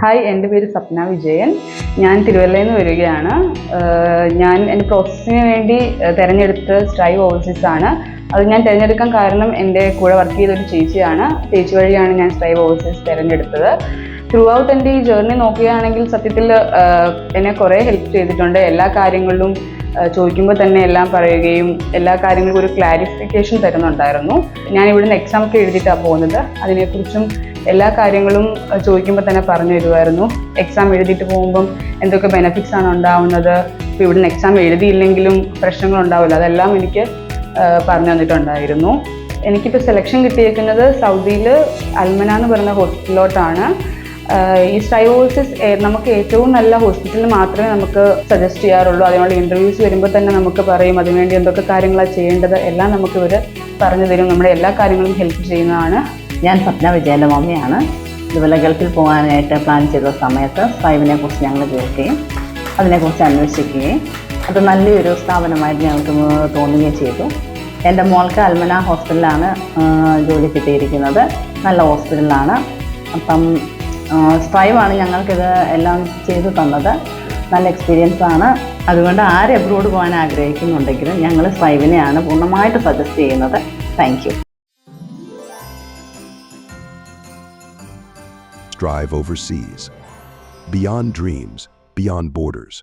Hi, എൻ്റെ പേര് സപ്ന വിജയൻ. ഞാൻ തിരുവല്ലയിൽ നിന്ന് വരികയാണ്. ഞാൻ എൻ്റെ പ്രോസസ്സിന് വേണ്ടി തിരഞ്ഞെടുത്ത സ്ട്രൈവ് ഓവർസീസ് ആണ്. അത് ഞാൻ തിരഞ്ഞെടുക്കാൻ കാരണം എൻ്റെ കൂടെ വർക്ക് ചെയ്തൊരു ചേച്ചിയാണ്. ചേച്ചി വഴിയാണ് ഞാൻ സ്ട്രൈവ് ഓവർസീസ് തിരഞ്ഞെടുത്തത്. ത്രൂ ഔട്ട് എൻ്റെ ഈ ജേർണി നോക്കുകയാണെങ്കിൽ സത്യത്തിൽ എന്നെ കുറേ ഹെൽപ്പ് ചെയ്തിട്ടുണ്ട്. എല്ലാ കാര്യങ്ങളിലും ചോദിക്കുമ്പോൾ തന്നെ എല്ലാം പറയുകയും എല്ലാ കാര്യങ്ങൾക്കും ഒരു ക്ലാരിഫിക്കേഷൻ തരുന്നുണ്ടായിരുന്നു. ഞാൻ ഇവിടുന്ന് എക്സാം ഒക്കെ എഴുതിയിട്ടാണ് പോകുന്നത്. അതിനെക്കുറിച്ചും എല്ലാ കാര്യങ്ങളും ചോദിക്കുമ്പോൾ തന്നെ പറഞ്ഞു തരുമായിരുന്നു. എക്സാം എഴുതിയിട്ട് പോകുമ്പം എന്തൊക്കെ ബെനിഫിറ്റ്സ് ആണ് ഉണ്ടാവുന്നത്, ഇപ്പോൾ ഇവിടുന്ന് എക്സാം എഴുതിയില്ലെങ്കിലും പ്രശ്നങ്ങളുണ്ടാവില്ല, അതെല്ലാം എനിക്ക് പറഞ്ഞു തന്നിട്ടുണ്ടായിരുന്നു. എനിക്കിപ്പോൾ സെലക്ഷൻ കിട്ടിയിരിക്കുന്നത് സൗദിയിൽ അൽമന എന്ന് പറയുന്ന ഹോസ്പിറ്റലിലോട്ടാണ്. ഈ സ്ട്രൈവ് ഓവർസീസ് നമുക്ക് ഏറ്റവും നല്ല ഹോസ്പിറ്റലിൽ മാത്രമേ നമുക്ക് സജസ്റ്റ് ചെയ്യാറുള്ളൂ. അതിനുള്ള ഇൻ്റർവ്യൂസ് വരുമ്പോൾ തന്നെ നമുക്ക് പറയും അതിനുവേണ്ടി എന്തൊക്കെ കാര്യങ്ങളാണ് ചെയ്യേണ്ടത്, എല്ലാം നമുക്ക് ഇവർ പറഞ്ഞു തരും. നമ്മുടെ എല്ലാ കാര്യങ്ങളും ഹെൽപ്പ് ചെയ്യുന്നതാണ്. ഞാൻ സപ്ന വിജയൻ്റെ മമ്മിയാണ്. ഇതുപോലെ ഗൾഫിൽ പോകാനായിട്ട് പ്ലാൻ ചെയ്ത സമയത്ത് സ്ട്രൈവിനെ കുറിച്ച് ഞങ്ങൾ കേൾക്കുകയും അതിനെക്കുറിച്ച് അന്വേഷിക്കുകയും അത് നല്ലൊരു സ്ഥാപനമായിട്ട് ഞങ്ങൾക്ക് തോന്നുകയും ചെയ്തു. എൻ്റെ മോൾക്ക് അൽമന ഹോസ്പിറ്റലിലാണ് ജോലി കിട്ടിയിരിക്കുന്നത്. നല്ല ഹോസ്പിറ്റലാണ്. അപ്പം സ്ട്രൈവാണ് ഞങ്ങൾക്കിത് എല്ലാം ചെയ്തു തന്നത്. നല്ല എക്സ്പീരിയൻസ് ആണ്. അതുകൊണ്ട് ആര് എബ്രോഡ് പോകാൻ ആഗ്രഹിക്കുന്നുണ്ടെങ്കിലും ഞങ്ങൾ സ്ട്രൈവിനെയാണ് പൂർണ്ണമായിട്ട് സജസ്റ്റ് ചെയ്യുന്നത്. Thank you. Strive overseas. Beyond dreams, beyond borders.